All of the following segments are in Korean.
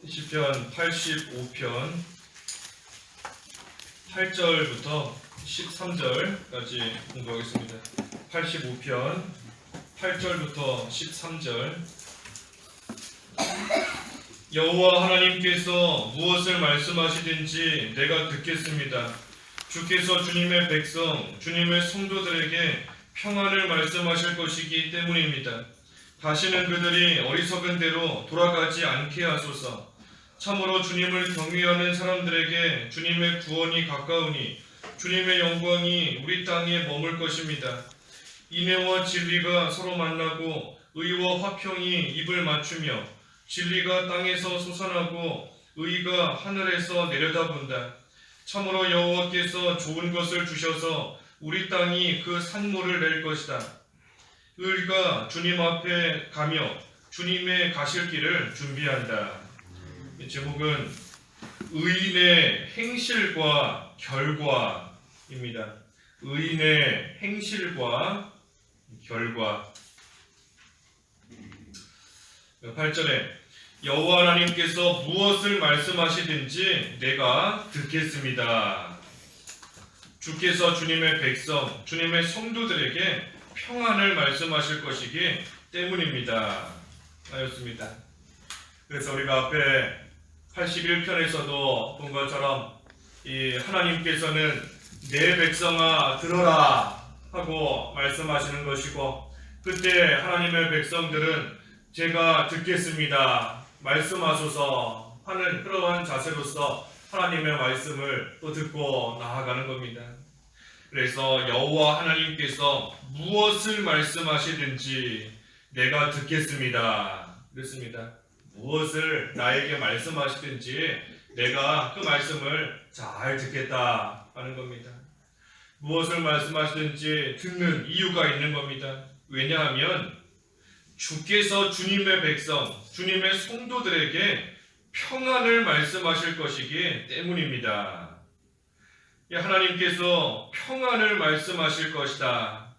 시편 85편 8절부터 13절까지 공부하겠습니다. 85편 8절부터 13절. 여호와 하나님께서 무엇을 말씀하시든지 내가 듣겠습니다. 주께서 주님의 백성, 주님의 성도들에게 평안을 말씀하실 것이기 때문입니다. 다시는 그들이 어리석은 대로 돌아가지 않게 하소서. 참으로 주님을 경외하는 사람들에게 주님의 구원이 가까우니 주님의 영광이 우리 땅에 머물 것입니다. 인애와 진리가 서로 만나고 의와 화평이 입을 맞추며 진리가 땅에서 솟아나고 의가 하늘에서 내려다본다. 참으로 여호와께서 좋은 것을 주셔서 우리 땅이 그 산모를 낼 것이다. 의가 주님 앞에 가며 주님의 가실 길을 준비한다. 이 제목은 의인의 행실과 결과입니다. 의인의 행실과 결과. 8절에 여호와 하나님께서 무엇을 말씀하시든지 내가 듣겠습니다. 주께서 주님의 백성, 주님의 성도들에게 평안을 말씀하실 것이기 때문입니다. 하였습니다. 그래서 우리가 앞에 81편에서도 본 것처럼 이 하나님께서는 내 백성아 들어라 하고 말씀하시는 것이고, 그때 하나님의 백성들은 제가 듣겠습니다 말씀하소서 하는 그러한 자세로서 하나님의 말씀을 또 듣고 나아가는 겁니다. 그래서 여호와 하나님께서 무엇을 말씀하시든지 내가 듣겠습니다 그랬습니다. 무엇을 나에게 말씀하시든지 내가 그 말씀을 잘 듣겠다 하는 겁니다. 무엇을 말씀하시든지 듣는 이유가 있는 겁니다. 왜냐하면 주께서 주님의 백성, 주님의 성도들에게 평안을 말씀하실 것이기 때문입니다. 하나님께서 평안을 말씀하실 것이다.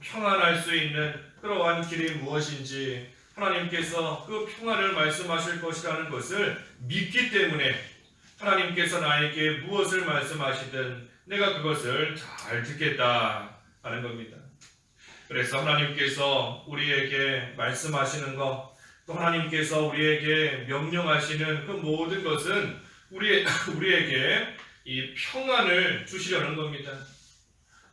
평안할 수 있는 그러한 길이 무엇인지 하나님께서 그 평안을 말씀하실 것이라는 것을 믿기 때문에 하나님께서 나에게 무엇을 말씀하시든 내가 그것을 잘 듣겠다 하는 겁니다. 그래서 하나님께서 우리에게 말씀하시는 것, 또 하나님께서 우리에게 명령하시는 그 모든 것은 우리에게 이 평안을 주시려는 겁니다.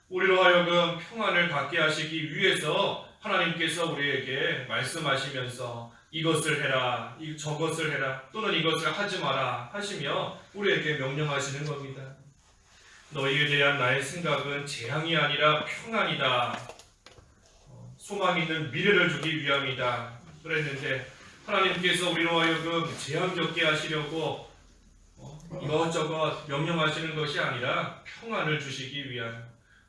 우리로 하여금 평안을 갖게 하시기 위해서 하나님께서 우리에게 말씀하시면서 이것을 해라, 저것을 해라, 또는 이것을 하지 마라 하시며 우리에게 명령하시는 겁니다. 너희에 대한 나의 생각은 재앙이 아니라 평안이다. 소망 있는 미래를 주기 위함이다. 그랬는데 하나님께서 우리로 하여금 재앙 겪게 하시려고 이것저것 명령하시는 것이 아니라 평안을 주시기 위하여,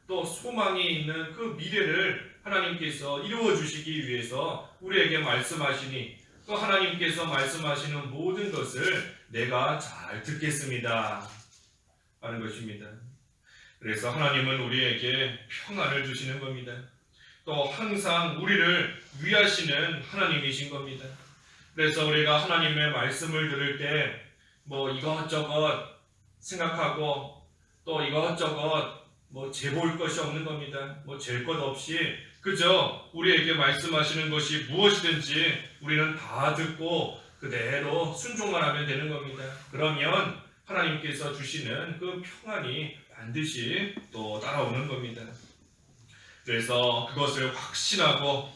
또 소망이 있는 그 미래를 하나님께서 이루어 주시기 위해서 우리에게 말씀하시니 또 하나님께서 말씀하시는 모든 것을 내가 잘 듣겠습니다 하는 것입니다. 그래서 하나님은 우리에게 평안을 주시는 겁니다. 또 항상 우리를 위하시는 하나님이신 겁니다. 그래서 우리가 하나님의 말씀을 들을 때 이것저것 생각하고 또 이것저것 재볼 것이 없는 겁니다. 잴 것 없이 그저 우리에게 말씀하시는 것이 무엇이든지 우리는 다 듣고 그대로 순종만 하면 되는 겁니다. 그러면 하나님께서 주시는 그 평안이 반드시 또 따라오는 겁니다. 그래서 그것을 확신하고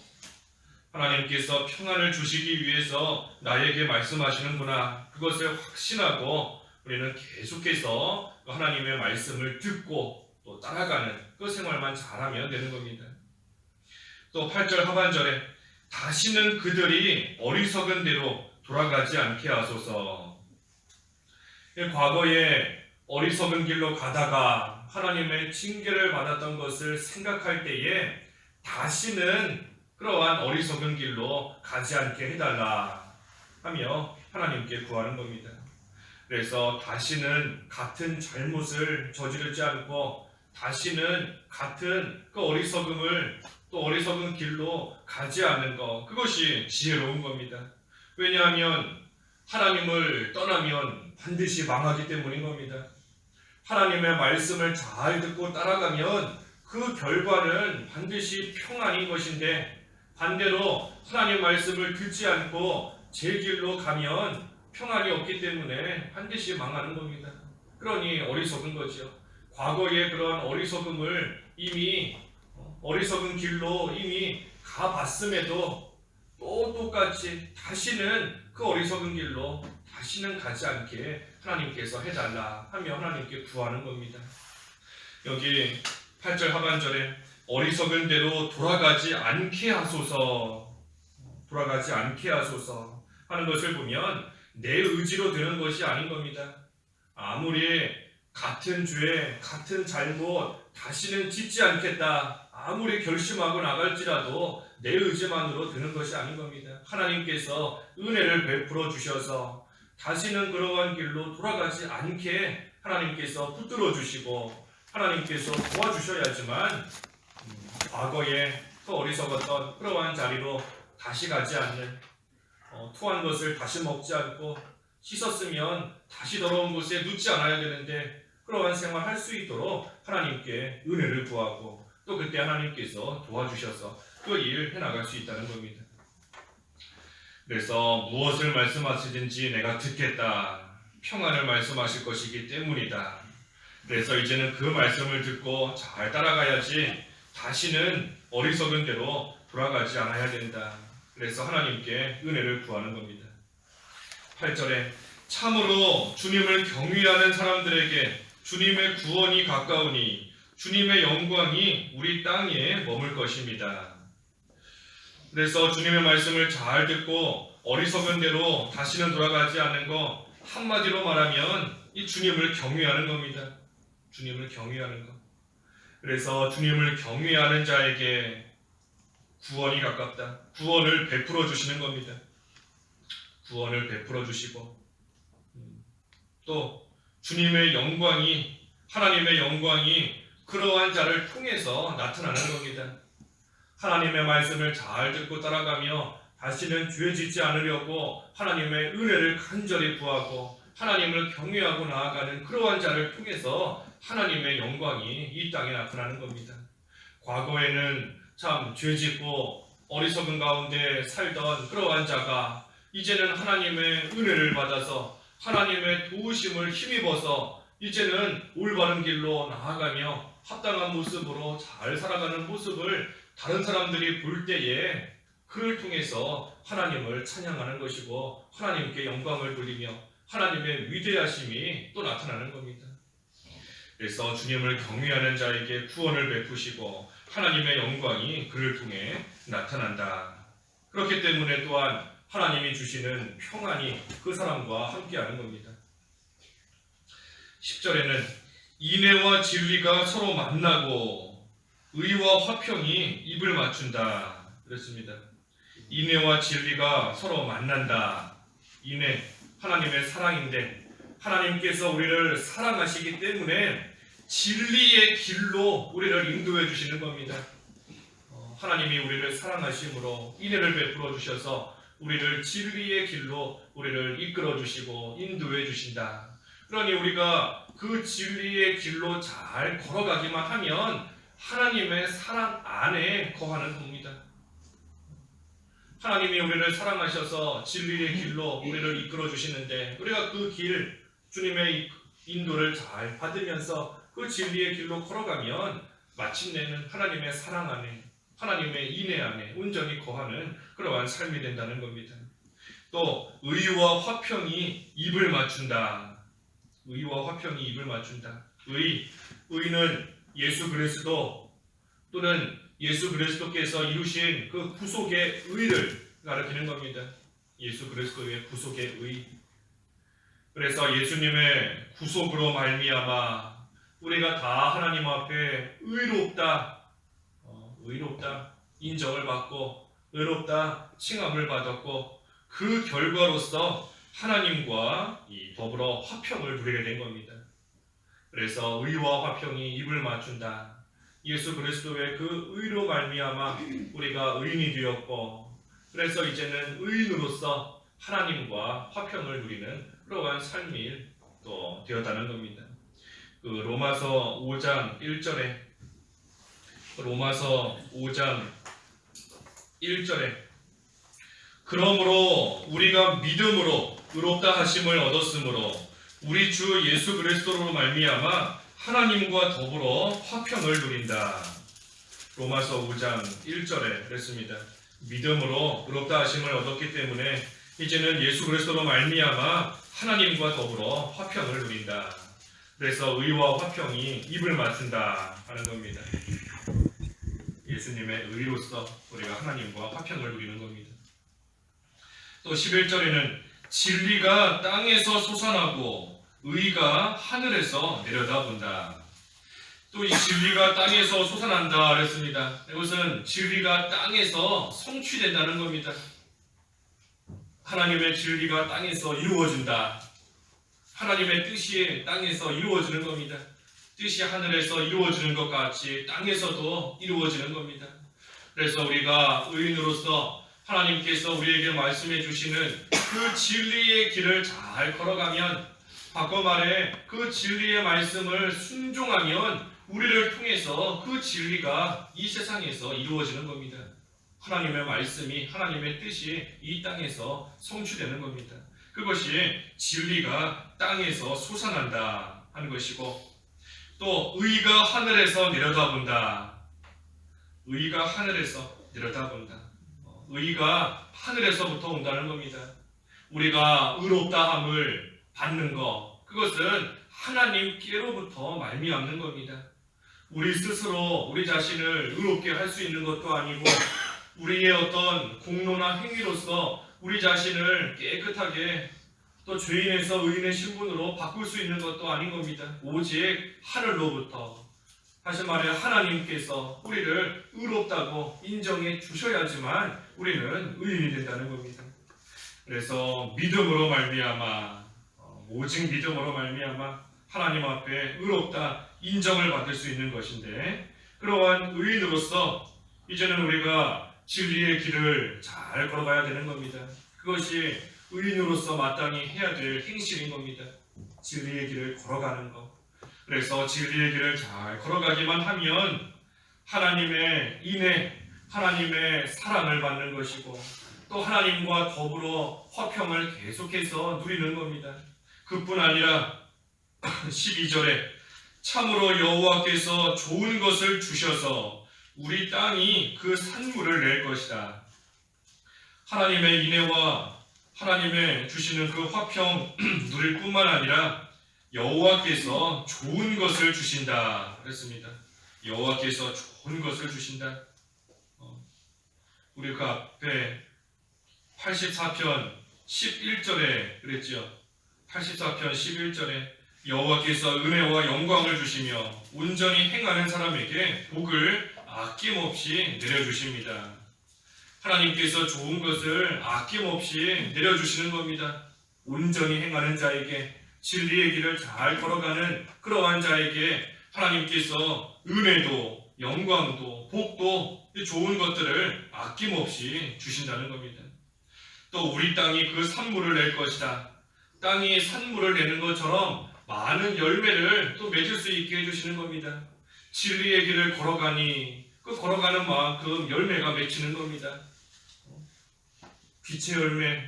하나님께서 평안을 주시기 위해서 나에게 말씀하시는구나, 그것을 확신하고 우리는 계속해서 하나님의 말씀을 듣고 또 따라가는 그 생활만 잘하면 되는 겁니다. 또 8절 하반절에 다시는 그들이 어리석은 대로 돌아가지 않게 하소서. 과거에 어리석은 길로 가다가 하나님의 징계를 받았던 것을 생각할 때에 다시는 그러한 어리석은 길로 가지 않게 해달라 하며 하나님께 구하는 겁니다. 그래서 다시는 같은 잘못을 저지르지 않고 다시는 같은 그 어리석음을 또 어리석은 길로 가지 않는 것, 그것이 지혜로운 겁니다. 왜냐하면 하나님을 떠나면 반드시 망하기 때문인 겁니다. 하나님의 말씀을 잘 듣고 따라가면 그 결과는 반드시 평안인 것인데, 반대로 하나님 말씀을 듣지 않고 제 길로 가면 평안이 없기 때문에 반드시 망하는 겁니다. 그러니 어리석은 거죠. 과거의 그런 어리석음을 이미 어리석은 길로 이미 가봤음에도 또 똑같이 다시는 그 어리석은 길로 다시는 가지 않게 하나님께서 해달라 하며 하나님께 구하는 겁니다. 여기 8절 하반절에 어리석은 대로 돌아가지 않게 하소서, 돌아가지 않게 하소서 하는 것을 보면 내 의지로 되는 것이 아닌 겁니다. 아무리 같은 죄, 같은 잘못 다시는 짓지 않겠다 아무리 결심하고 나갈지라도 내 의지만으로 되는 것이 아닌 겁니다. 하나님께서 은혜를 베풀어 주셔서 다시는 그러한 길로 돌아가지 않게 하나님께서 붙들어 주시고 하나님께서 도와주셔야지만 과거에 그 어리석었던 그러한 자리로 다시 가지 않는, 토한 것을 다시 먹지 않고 씻었으면 다시 더러운 곳에 눕지 않아야 되는데 그러한 생활을 할 수 있도록 하나님께 은혜를 구하고 또 그때 하나님께서 도와주셔서 그 일 해나갈 수 있다는 겁니다. 그래서 무엇을 말씀하시든지 내가 듣겠다, 평안을 말씀하실 것이기 때문이다. 그래서 이제는 그 말씀을 듣고 잘 따라가야지 다시는 어리석은 대로 돌아가지 않아야 된다. 그래서 하나님께 은혜를 구하는 겁니다. 8절에 참으로 주님을 경외하는 사람들에게 주님의 구원이 가까우니 주님의 영광이 우리 땅에 머물 것입니다. 그래서 주님의 말씀을 잘 듣고 어리석은 대로 다시는 돌아가지 않는 거, 한마디로 말하면 이 주님을 경외하는 겁니다. 주님을 경외하는 것. 그래서 주님을 경외하는 자에게 구원이 가깝다. 구원을 베풀어 주시는 겁니다. 구원을 베풀어 주시고 또 주님의 영광이, 하나님의 영광이 그러한 자를 통해서 나타나는 겁니다. 하나님의 말씀을 잘 듣고 따라가며 다시는 죄 짓지 않으려고 하나님의 은혜를 간절히 구하고 하나님을 경외하고 나아가는 그러한 자를 통해서 하나님의 영광이 이 땅에 나타나는 겁니다. 과거에는 참 죄짓고 어리석은 가운데 살던 그러한 자가 이제는 하나님의 은혜를 받아서 하나님의 도우심을 힘입어서 이제는 올바른 길로 나아가며 합당한 모습으로 잘 살아가는 모습을 다른 사람들이 볼 때에 그를 통해서 하나님을 찬양하는 것이고 하나님께 영광을 돌리며 하나님의 위대하심이 또 나타나는 겁니다. 그래서 주님을 경외하는 자에게 구원을 베푸시고 하나님의 영광이 그를 통해 나타난다. 그렇기 때문에 또한 하나님이 주시는 평안이 그 사람과 함께하는 겁니다. 10절에는 인애와 진리가 서로 만나고 의와 화평이 입을 맞춘다 그랬습니다. 인애와 진리가 서로 만난다. 인애, 하나님의 사랑인데 하나님께서 우리를 사랑하시기 때문에 진리의 길로 우리를 인도해 주시는 겁니다. 하나님이 우리를 사랑하심으로 인애를 베풀어 주셔서 우리를 진리의 길로 우리를 이끌어 주시고 인도해 주신다. 그러니 우리가 그 진리의 길로 잘 걸어가기만 하면 하나님의 사랑 안에 거하는 겁니다. 하나님이 우리를 사랑하셔서 진리의 길로 우리를 이끌어 주시는데 우리가 그 길, 주님의 인도를 잘 받으면서 그 진리의 길로 걸어가면 마침내는 하나님의 사랑 안에, 하나님의 인애 안에 온전히 거하는 그러한 삶이 된다는 겁니다. 또 의와 화평이 입을 맞춘다. 의와 화평이 입을 맞춘다. 의는 예수 그리스도 또는 예수 그리스도께서 이루신 그 구속의 의를 가리키는 겁니다. 예수 그리스도의 구속의 의. 그래서 예수님의 구속으로 말미암아 우리가 다 하나님 앞에 의롭다, 의롭다 인정을 받고 의롭다 칭함을 받았고 그 결과로서 하나님과 더불어 화평을 누리게 된 겁니다. 그래서 의와 화평이 입을 맞춘다. 예수 그리스도의 그 의로 말미암아 우리가 의인이 되었고 그래서 이제는 의인으로서 하나님과 화평을 누리는 그러한 삶이 또 되었다는 겁니다. 그 로마서 5장 1절에 그러므로 우리가 믿음으로 의롭다 하심을 얻었으므로 우리 주 예수 그리스도로 말미암아 하나님과 더불어 화평을 누린다. 로마서 5장 1절에 그랬습니다. 믿음으로 의롭다 하심을 얻었기 때문에 이제는 예수 그리스도로 말미암아 하나님과 더불어 화평을 누린다. 그래서 의와 화평이 입을 맞춘다 하는 겁니다. 예수님의 의로서 우리가 하나님과 화평을 누리는 겁니다. 또 11절에는 진리가 땅에서 솟아나고 의가 하늘에서 내려다본다. 또 이 진리가 땅에서 솟아난다 그랬습니다. 이것은 진리가 땅에서 성취된다는 겁니다. 하나님의 진리가 땅에서 이루어진다. 하나님의 뜻이 땅에서 이루어지는 겁니다. 뜻이 하늘에서 이루어지는 것 같이 땅에서도 이루어지는 겁니다. 그래서 우리가 의인으로서 하나님께서 우리에게 말씀해 주시는 그 진리의 길을 잘 걸어가면, 바꿔 말해 그 진리의 말씀을 순종하면 우리를 통해서 그 진리가 이 세상에서 이루어지는 겁니다. 하나님의 말씀이, 하나님의 뜻이 이 땅에서 성취되는 겁니다. 그것이 진리가 땅에서 솟아난다 하는 것이고, 또 의가 하늘에서 내려다본다. 의가 하늘에서 내려다본다. 의가 하늘에서부터 온다는 겁니다. 우리가 의롭다함을 받는 것, 그것은 하나님께로부터 말미암는 겁니다. 우리 스스로 우리 자신을 의롭게 할 수 있는 것도 아니고, 우리의 어떤 공로나 행위로서 우리 자신을 깨끗하게 또 죄인에서 의인의 신분으로 바꿀 수 있는 것도 아닌 겁니다. 오직 하늘로부터, 다시 말해 하나님께서 우리를 의롭다고 인정해 주셔야지만 우리는 의인이 된다는 겁니다. 그래서 믿음으로 말미암아, 오직 믿음으로 말미암아 하나님 앞에 의롭다 인정을 받을 수 있는 것인데, 그러한 의인으로서 이제는 우리가 진리의 길을 잘 걸어가야 되는 겁니다. 그것이 의인으로서 마땅히 해야 될 행실인 겁니다. 진리의 길을 걸어가는 것. 그래서 진리의 길을 잘 걸어가기만 하면 하나님의 인애, 하나님의 사랑을 받는 것이고, 또 하나님과 더불어 화평을 계속해서 누리는 겁니다. 그뿐 아니라 12절에 참으로 여호와께서 좋은 것을 주셔서 우리 땅이 그 산물을 낼 것이다. 하나님의 인애와 하나님의 주시는 그 화평 누릴 뿐만 아니라 여호와께서 좋은 것을 주신다 그랬습니다. 여호와께서 좋은 것을 주신다. 우리 그 앞에 84편 11절에 그랬죠. 84편 11절에 여호와께서 은혜와 영광을 주시며 온전히 행하는 사람에게 복을 아낌없이 내려주십니다. 하나님께서 좋은 것을 아낌없이 내려주시는 겁니다. 온전히 행하는 자에게, 진리의 길을 잘 걸어가는 그러한 자에게 하나님께서 은혜도 영광도 복도 좋은 것들을 아낌없이 주신다는 겁니다. 또 우리 땅이 그 산물을 낼 것이다. 땅이 산물을 내는 것처럼 많은 열매를 또 맺을 수 있게 해주시는 겁니다. 진리의 길을 걸어가니 그 걸어가는 만큼 열매가 맺히는 겁니다. 빛의 열매,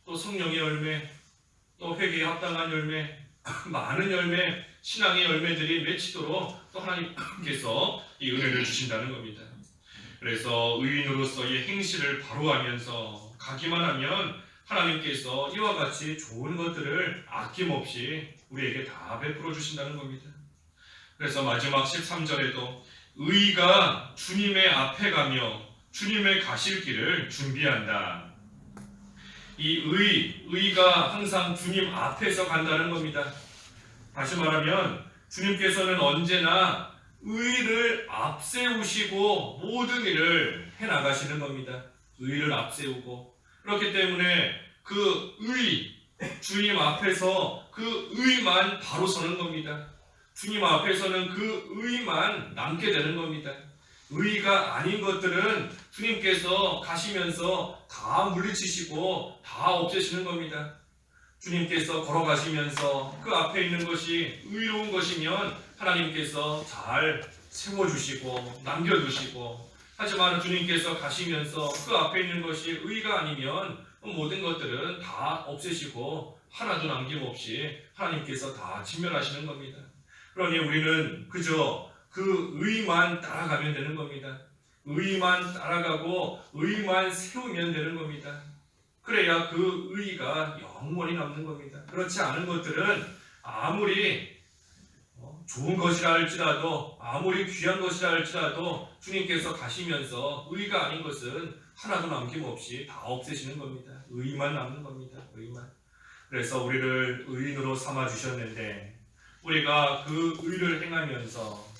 또 성령의 열매, 또 회개에 합당한 열매, 많은 열매, 신앙의 열매들이 맺히도록 또 하나님께서 이 은혜를 주신다는 겁니다. 그래서 의인으로서의 행실을 바로 하면서 가기만 하면 하나님께서 이와 같이 좋은 것들을 아낌없이 우리에게 다 베풀어 주신다는 겁니다. 그래서 마지막 13절에도 의가 주님의 앞에 가며 주님의 가실 길을 준비한다. 이 의가 항상 주님 앞에서 간다는 겁니다. 다시 말하면 주님께서는 언제나 의를 앞세우시고 모든 일을 해나가시는 겁니다. 의를 앞세우고, 그렇기 때문에 그 주님 앞에서 그 의만 바로 서는 겁니다. 주님 앞에서는 그 의만 남게 되는 겁니다. 의가 아닌 것들은 주님께서 가시면서 다 물리치시고 다 없애시는 겁니다. 주님께서 걸어가시면서 그 앞에 있는 것이 의로운 것이면 하나님께서 잘 세워주시고 남겨두시고, 하지만 주님께서 가시면서 그 앞에 있는 것이 의가 아니면 모든 것들은 다 없애시고 하나도 남김없이 하나님께서 다 진멸하시는 겁니다. 그러니 우리는 그저 그 의만 따라가면 되는 겁니다. 의만 따라가고 의만 세우면 되는 겁니다. 그래야 그 의가 영원히 남는 겁니다. 그렇지 않은 것들은 아무리 좋은 것이라 할지라도, 아무리 귀한 것이라 할지라도 주님께서 가시면서 의가 아닌 것은 하나도 남김없이 다 없애시는 겁니다. 의만 남는 겁니다. 의만. 그래서 우리를 의인으로 삼아 주셨는데, 우리가 그 의를 행하면서,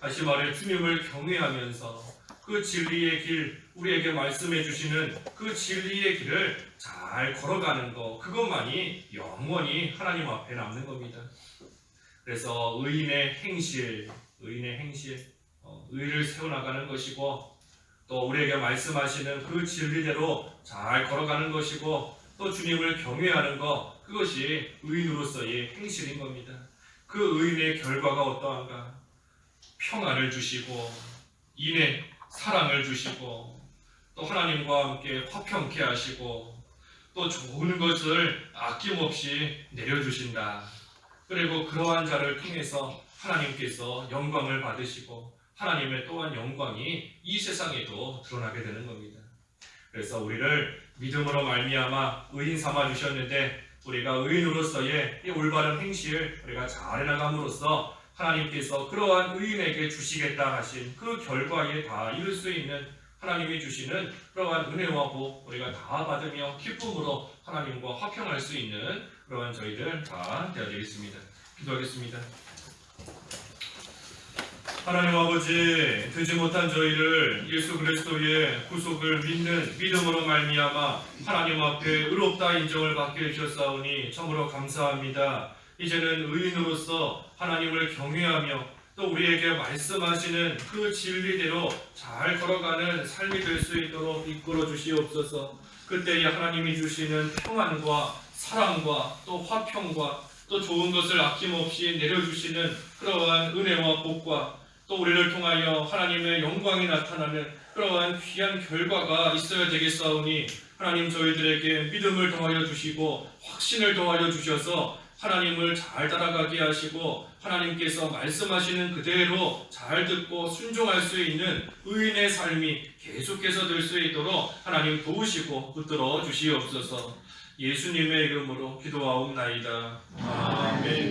다시 말해 주님을 경외하면서 그 진리의 길, 우리에게 말씀해 주시는 그 진리의 길을 잘 걸어가는 것, 그것만이 영원히 하나님 앞에 남는 겁니다. 그래서 의인의 행실, 의를 세워나가는 것이고, 또 우리에게 말씀하시는 그 진리대로 잘 걸어가는 것이고, 또 주님을 경외하는 것, 그것이 의인으로서의 행실인 겁니다. 그 의인의 결과가 어떠한가? 평안을 주시고, 인의 사랑을 주시고, 또 하나님과 함께 화평케 하시고, 또 좋은 것을 아낌없이 내려주신다. 그리고 그러한 자를 통해서 하나님께서 영광을 받으시고, 하나님의 또한 영광이 이 세상에도 드러나게 되는 겁니다. 그래서 우리를 믿음으로 말미암아 의인 삼아 주셨는데, 우리가 의인으로서의 이 올바른 행실 우리가 잘 해나감으로써 하나님께서 그러한 의인에게 주시겠다 하신 그 결과에 다 이룰 수 있는, 하나님이 주시는 그러한 은혜와 복 우리가 다 받으며 기쁨으로 하나님과 화평할 수 있는 그러한 저희들 다 되어야 되겠습니다. 기도하겠습니다. 하나님 아버지, 되지 못한 저희를 예수 그리스도의 구속을 믿는 믿음으로 말미암아 하나님 앞에 의롭다 인정을 받게 해주셨사오니 참으로 감사합니다. 이제는 의인으로서 하나님을 경외하며 또 우리에게 말씀하시는 그 진리대로 잘 걸어가는 삶이 될 수 있도록 이끌어 주시옵소서. 그때에 하나님이 주시는 평안과 사랑과 또 화평과 또 좋은 것을 아낌없이 내려주시는 그러한 은혜와 복과, 또 우리를 통하여 하나님의 영광이 나타나는 그러한 귀한 결과가 있어야 되겠사오니, 하나님 저희들에게 믿음을 더하여 주시고 확신을 더하여 주셔서 하나님을 잘 따라가게 하시고, 하나님께서 말씀하시는 그대로 잘 듣고 순종할 수 있는 의인의 삶이 계속해서 될 수 있도록 하나님 도우시고 붙들어 주시옵소서. 예수님의 이름으로 기도하옵나이다. 아멘.